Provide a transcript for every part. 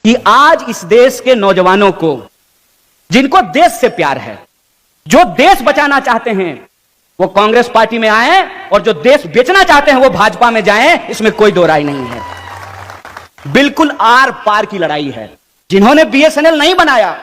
कि आज इस देश के नौजवानों को, जिनको देश से प्यार है, जो देश बचाना चाहते हैं, वो कांग्रेस पार्टी में आए, और जो देश बेचना चाहते हैं वो भाजपा में जाएं, इसमें कोई दो राय नहीं है। बिल्कुल आर पार की लड़ाई है। जिन्होंने बीएसएनएल नहीं बनाया,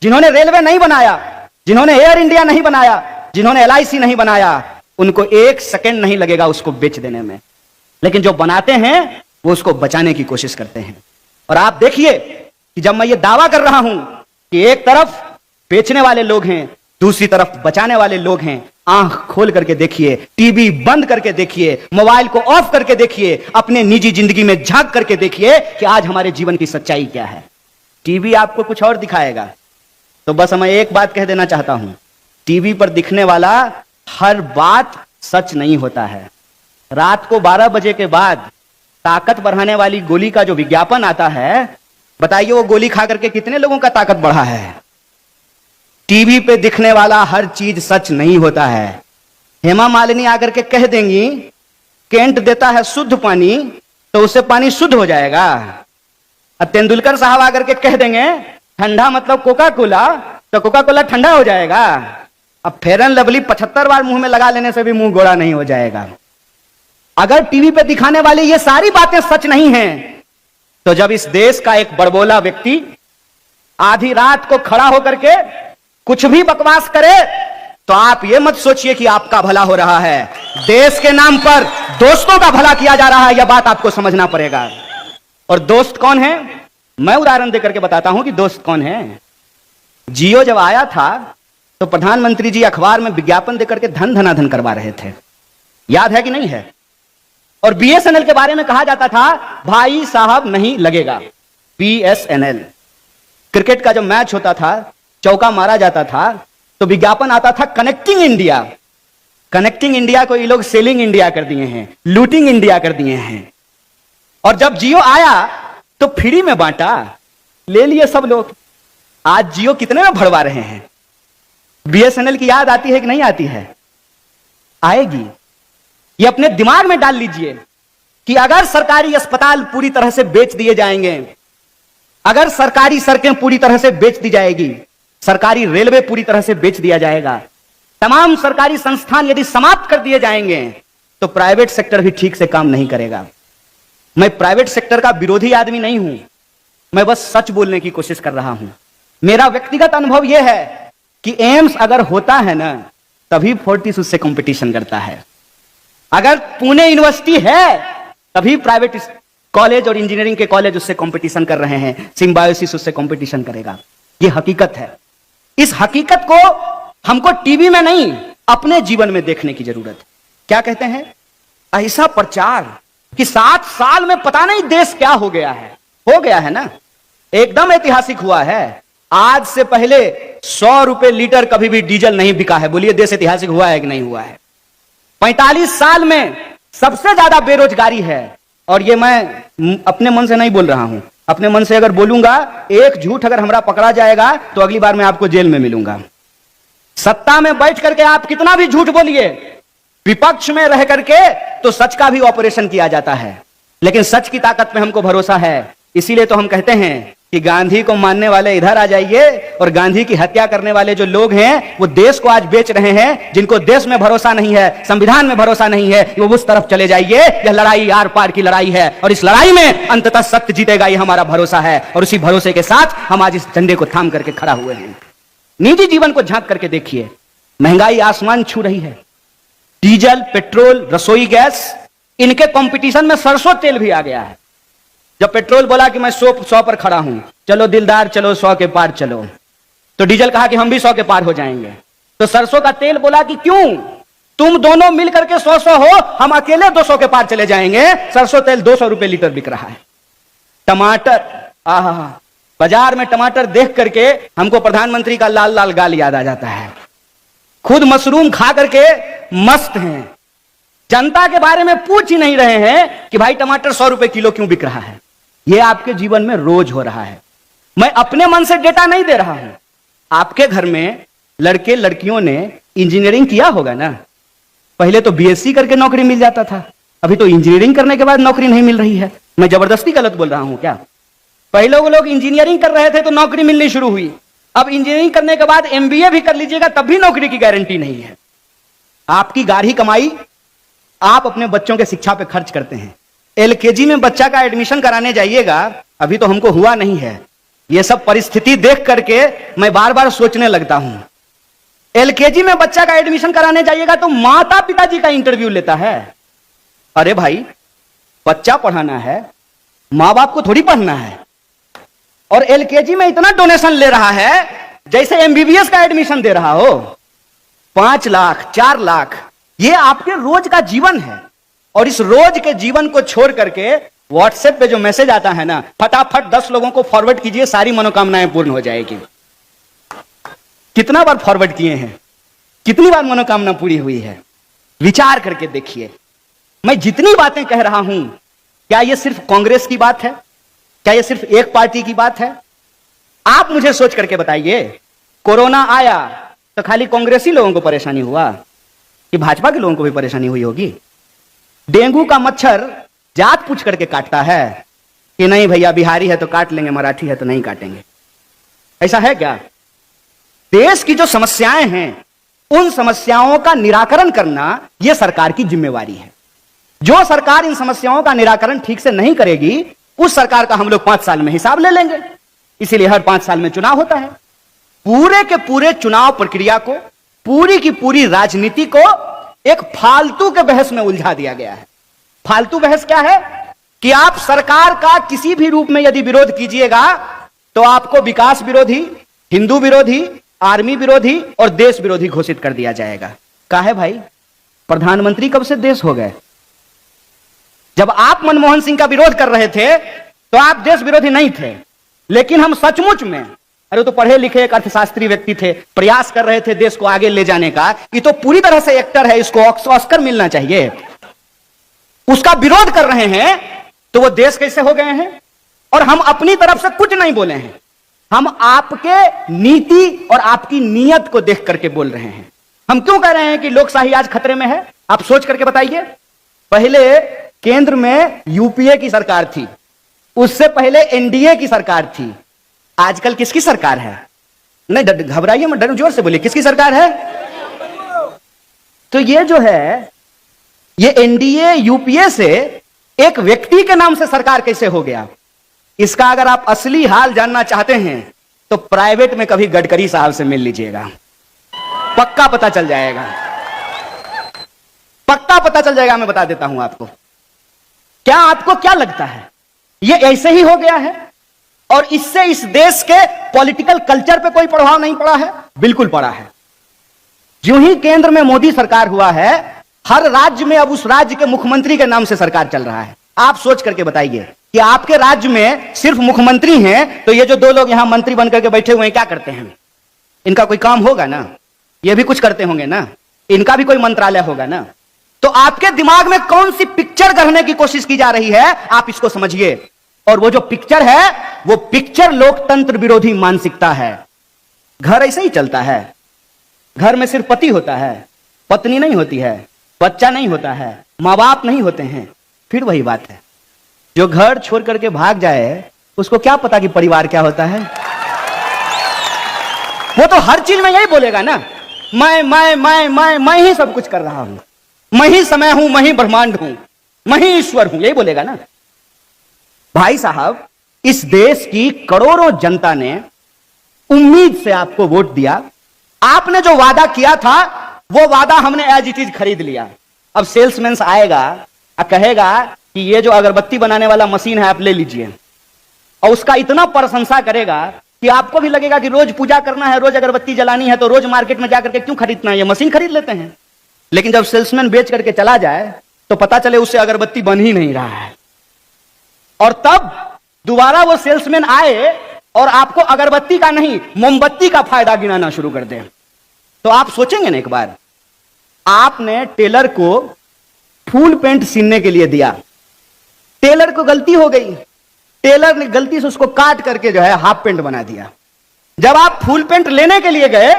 जिन्होंने रेलवे नहीं बनाया, जिन्होंने एयर इंडिया नहीं बनाया, जिन्होंने एलआईसी नहीं बनाया, उनको एक सेकंड नहीं लगेगा उसको बेच देने में। लेकिन जो बनाते हैं वो उसको बचाने की कोशिश करते हैं। और आप देखिए कि जब मैं ये दावा कर रहा हूं कि एक तरफ बेचने वाले लोग हैं, दूसरी तरफ बचाने वाले लोग हैं, आंख खोल करके देखिए, टीवी बंद करके देखिए, मोबाइल को ऑफ करके देखिए, अपने निजी जिंदगी में झांक करके देखिए कि आज हमारे जीवन की सच्चाई क्या है। टीवी आपको कुछ और दिखाएगा। तो बस मैं एक बात कह देना चाहता हूं, टीवी पर दिखने वाला हर बात सच नहीं होता है। रात को 12 बजे के बाद ताकत बढ़ाने वाली गोली का जो विज्ञापन आता है, बताइए वो गोली खा करके कितने लोगों का ताकत बढ़ा है। टीवी पे दिखने वाला हर चीज सच नहीं होता है। हेमा मालिनी आकर के कह देंगी केंट देता है शुद्ध पानी, तो उससे पानी शुद्ध हो जाएगा। अब तेंदुलकर साहब आकर के कह देंगे ठंडा मतलब कोका कोला, तो कोका कोला ठंडा हो जाएगा। अब फेयर एंड लवली 75 बार मुंह में लगा लेने से भी मुंह गोरा नहीं हो जाएगा। अगर टीवी पे दिखाने वाली ये सारी बातें सच नहीं हैं, तो जब इस देश का एक बड़बोला व्यक्ति आधी रात को खड़ा होकर के कुछ भी बकवास करे, तो आप ये मत सोचिए कि आपका भला हो रहा है। देश के नाम पर दोस्तों का भला किया जा रहा है, यह बात आपको समझना पड़ेगा। और दोस्त कौन है, मैं उदाहरण देकर के बताता हूं कि दोस्त कौन है। जियो जब आया था तो प्रधानमंत्री जी अखबार में विज्ञापन देकर के धन धनाधन करवा रहे थे, याद है कि नहीं है। और बीएसएनएल के बारे में कहा जाता था भाई साहब नहीं लगेगा। बीएसएनएल क्रिकेट का जब मैच होता था, चौका मारा जाता था, तो विज्ञापन आता था कनेक्टिंग इंडिया। कनेक्टिंग इंडिया को ये लोग सेलिंग इंडिया कर दिए हैं, लूटिंग इंडिया कर दिए हैं। और जब जियो आया तो फ्री में बांटा, ले लिए सब लोग। आज जियो कितने में भरवा रहे हैं। बीएसएनएल की याद आती है कि नहीं आती है? आएगी। ये अपने दिमाग में डाल लीजिए कि अगर सरकारी अस्पताल पूरी तरह से बेच दिए जाएंगे, अगर सरकारी सड़कें पूरी तरह से बेच दी जाएगी, सरकारी रेलवे पूरी तरह से बेच दिया जाएगा, तमाम सरकारी संस्थान यदि समाप्त कर दिए जाएंगे, तो प्राइवेट सेक्टर भी ठीक से काम नहीं करेगा। मैं प्राइवेट सेक्टर का विरोधी आदमी नहीं हूं, मैं बस सच बोलने की कोशिश कर रहा हूं। मेरा व्यक्तिगत अनुभव यह है कि एम्स अगर होता है ना, तभी फोर्टिस उससे कंपटीशन करता है। अगर पुणे यूनिवर्सिटी है, तभी प्राइवेट कॉलेज और इंजीनियरिंग के कॉलेज उससे कंपटीशन कर रहे हैं, सिम्बायोसिस उससे कंपटीशन करेगा। यह हकीकत है। इस हकीकत को हमको टीवी में नहीं, अपने जीवन में देखने की जरूरत है। क्या कहते हैं, ऐसा प्रचार कि 7 साल में पता नहीं देश क्या हो गया है ना, एकदम ऐतिहासिक हुआ है। आज से पहले 100 रुपए लीटर कभी भी डीजल नहीं बिका है। बोलिए देश ऐतिहासिक हुआ है कि नहीं हुआ है? 45 साल में सबसे ज्यादा बेरोजगारी है। और ये मैं अपने मन से नहीं बोल रहा हूं, अपने मन से अगर बोलूंगा, एक झूठ अगर हमारा पकड़ा जाएगा तो अगली बार मैं आपको जेल में मिलूंगा। सत्ता में बैठ करके आप कितना भी झूठ बोलिए, विपक्ष में रह करके तो सच का भी ऑपरेशन किया जाता है। लेकिन सच की ताकत में हमको भरोसा है। इसीलिए तो हम कहते हैं कि गांधी को मानने वाले इधर आ जाइए, और गांधी की हत्या करने वाले जो लोग हैं वो देश को आज बेच रहे हैं, जिनको देश में भरोसा नहीं है, संविधान में भरोसा नहीं है, वो उस तरफ चले जाइए। यह लड़ाई आर पार की लड़ाई है, और इस लड़ाई में अंततः सत्य जीतेगा, ये हमारा भरोसा है। और उसी भरोसे के साथ हम आज इस झंडे को थाम करके खड़ा हुए हैं। निजी जीवन को झांक करके देखिए, महंगाई आसमान छू रही है। डीजल, पेट्रोल, रसोई गैस, इनके कंपटीशन में सरसों तेल भी आ गया है। जब पेट्रोल बोला कि मैं 100 पर खड़ा हूं, चलो दिलदार चलो 100 के पार चलो, तो डीजल कहा कि हम भी 100 के पार हो जाएंगे। तो सरसों का तेल बोला कि क्यों, तुम दोनों मिलकर के 100 हो, हम अकेले 200 के पार चले जाएंगे। सरसों तेल 200 रुपए लीटर बिक रहा है। टमाटर, आहा, बाजार में टमाटर देख करके हमको प्रधानमंत्री का लाल लाल गाल याद आ जाता है। खुद मशरूम खा करके मस्त हैं, जनता के बारे में पूछ ही नहीं रहे हैं कि भाई टमाटर 100 रुपए किलो क्यों बिक रहा है। यह आपके जीवन में रोज हो रहा है। मैं अपने मन से डेटा नहीं दे रहा हूं। आपके घर में लड़के लड़कियों ने इंजीनियरिंग किया होगा ना। पहले तो बीएससी करके नौकरी मिल जाता था, अभी तो इंजीनियरिंग करने के बाद नौकरी नहीं मिल रही है। मैं जबरदस्ती गलत बोल रहा हूं क्या? पहले वो लोग इंजीनियरिंग कर रहे थे तो नौकरी मिलनी शुरू हुई, अब इंजीनियरिंग करने के बाद एमबीए भी कर लीजिएगा तब भी नौकरी की गारंटी नहीं है। आपकी गाढ़ी कमाई आप अपने बच्चों के शिक्षा पे खर्च करते हैं। एलकेजी में बच्चा का एडमिशन कराने जाइएगा, अभी तो हमको हुआ नहीं है, यह सब परिस्थिति देख करके मैं बार बार सोचने लगता हूं। एलकेजी में बच्चा का एडमिशन कराने जाइएगा तो माता पिताजी का इंटरव्यू लेता है। अरे भाई, बच्चा पढ़ाना है, मां बाप को थोड़ी पढ़ना है। और एलकेजी में इतना डोनेशन ले रहा है जैसे एमबीबीएस का एडमिशन दे रहा हो। 5 लाख 4 लाख, यह आपके रोज का जीवन है। और इस रोज के जीवन को छोड़ करके व्हाट्सएप पे जो मैसेज आता है ना, फटाफट 10 लोगों को फॉरवर्ड कीजिए, सारी मनोकामनाएं पूर्ण हो जाएगी। कितना बार फॉरवर्ड किए हैं, कितनी बार मनोकामना पूरी हुई है, विचार करके देखिए। मैं जितनी बातें कह रहा हूं, क्या यह सिर्फ कांग्रेस की बात है? क्या यह सिर्फ एक पार्टी की बात है? आप मुझे सोच करके बताइए, कोरोना आया तो खाली कांग्रेसी लोगों को परेशानी हुआ कि भाजपा के लोगों को भी परेशानी हुई होगी? डेंगू का मच्छर जात पूछ करके काटता है कि नहीं भैया बिहारी है तो काट लेंगे, मराठी है तो नहीं काटेंगे? ऐसा है क्या? देश की जो समस्याएं हैं, उन समस्याओं का निराकरण करना यह सरकार की जिम्मेवारी है। जो सरकार इन समस्याओं का निराकरण ठीक से नहीं करेगी, उस सरकार का हम लोग 5 साल में हिसाब ले लेंगे। इसीलिए हर 5 साल में चुनाव होता है। पूरे के पूरे चुनाव प्रक्रिया को, पूरी की पूरी राजनीति को एक फालतू के बहस में उलझा दिया गया है। फालतू बहस क्या है कि आप सरकार का किसी भी रूप में यदि विरोध कीजिएगा तो आपको विकास विरोधी, हिंदू विरोधी, आर्मी विरोधी और देश विरोधी घोषित कर दिया जाएगा। काहे भाई, प्रधानमंत्री कब से देश हो गए? जब आप मनमोहन सिंह का विरोध कर रहे थे तो आप देश विरोधी नहीं थे, लेकिन हम सचमुच में, अरे तो पढ़े लिखे एक अर्थशास्त्री व्यक्ति थे, प्रयास कर रहे थे देश को आगे ले जाने का। ये तो पूरी तरह से एक्टर है, इसको ऑस्कर मिलना चाहिए। उसका विरोध कर रहे हैं तो वो देश कैसे हो गए हैं? और हम अपनी तरफ से कुछ नहीं बोले हैं, हम आपके नीति और आपकी नीयत को देख करके बोल रहे हैं। हम क्यों कह रहे हैं कि लोकशाही आज खतरे में है? आप सोच करके बताइए। पहले केंद्र में यूपीए की सरकार थी, उससे पहले एनडीए की सरकार थी, आजकल किसकी सरकार है? नहीं घबराइए मत, जोर से बोलिए, किसकी सरकार है? तो ये जो है, ये एनडीए यूपीए से एक व्यक्ति के नाम से सरकार कैसे हो गया? इसका अगर आप असली हाल जानना चाहते हैं तो प्राइवेट में कभी गडकरी साहब से मिल लीजिएगा, पक्का पता चल जाएगा, पक्का पता चल जाएगा। मैं बता देता हूं आपको। क्या आपको क्या लगता है ये ऐसे ही हो गया है और इससे इस देश के पॉलिटिकल कल्चर पे कोई प्रभाव नहीं पड़ा है? बिल्कुल पड़ा है। जो ही केंद्र में मोदी सरकार हुआ है, हर राज्य में अब उस राज्य के मुख्यमंत्री के नाम से सरकार चल रहा है। आप सोच करके बताइए कि आपके राज्य में सिर्फ मुख्यमंत्री हैं तो ये जो 2 लोग यहां मंत्री बनकर के बैठे हुए हैं क्या करते हैं? इनका कोई काम होगा ना, ये भी कुछ करते होंगे ना, इनका भी कोई मंत्रालय होगा ना। तो आपके दिमाग में कौन सी पिक्चर गढ़ने की कोशिश की जा रही है, आप इसको समझिए। और वो जो पिक्चर है, वो पिक्चर लोकतंत्र विरोधी मानसिकता है। घर ऐसे ही चलता है, घर में सिर्फ पति होता है, पत्नी नहीं होती है, बच्चा नहीं होता है, मां बाप नहीं होते हैं। फिर वही बात है, जो घर छोड़ करके भाग जाए उसको क्या पता कि परिवार क्या होता है? वो तो हर चीज में यही बोलेगा ना, मैं ही सब कुछ कर रहा हूं, मैं ही समय हूं, मैं ही ब्रह्मांड हूं, मैं ही ईश्वर हूं, यही बोलेगा ना। भाई साहब, इस देश की करोड़ों जनता ने उम्मीद से आपको वोट दिया। आपने जो वादा किया था वो वादा हमने एज इट इज खरीद लिया। अब सेल्समैन आएगा और कहेगा कि ये जो अगरबत्ती बनाने वाला मशीन है आप ले लीजिए, और उसका इतना प्रशंसा करेगा कि आपको भी लगेगा कि रोज पूजा करना है, रोज अगरबत्ती जलानी है, तो रोज मार्केट में जाकर के क्यों खरीदना है, ये मशीन खरीद लेते हैं। लेकिन जब सेल्समैन बेच करके चला जाए तो पता चले उससे अगरबत्ती बन ही नहीं रहा है, और तब दोबारा वो सेल्समैन आए और आपको अगरबत्ती का नहीं मोमबत्ती का फायदा गिनाना शुरू कर दे, तो आप सोचेंगे ना एक बार। आपने टेलर को फुल पेंट सीने के लिए दिया, टेलर को गलती हो गई, टेलर ने गलती से उसको काट करके जो है हाफ पेंट बना दिया। जब आप फुल पेंट लेने के लिए गए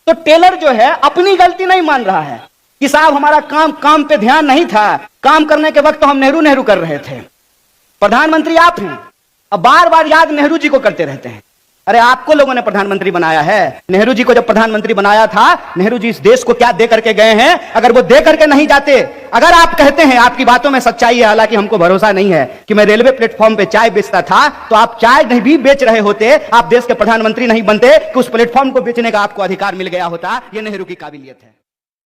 तो टेलर जो है अपनी गलती नहीं मान रहा है कि साहब हमारा काम पे ध्यान नहीं था, काम करने के वक्त तो हम नेहरू कर रहे थे। प्रधानमंत्री आप हैं, अब बार बार याद नेहरू जी को करते रहते हैं। अरे आपको लोगों ने प्रधानमंत्री बनाया है। नेहरू जी को जब प्रधानमंत्री बनाया था, नेहरू जी इस देश को क्या दे करके गए हैं? अगर वो दे करके नहीं जाते, अगर आप कहते हैं, आपकी बातों में सच्चाई है, हालांकि हमको भरोसा नहीं है कि मैं रेलवे प्लेटफॉर्म पे चाय बेचता था, तो आप चाय नहीं भी बेच रहे होते, आप देश के प्रधानमंत्री नहीं बनते कि उस प्लेटफॉर्म को बेचने का आपको अधिकार मिल गया होता। यह नेहरू की काबिलियत है।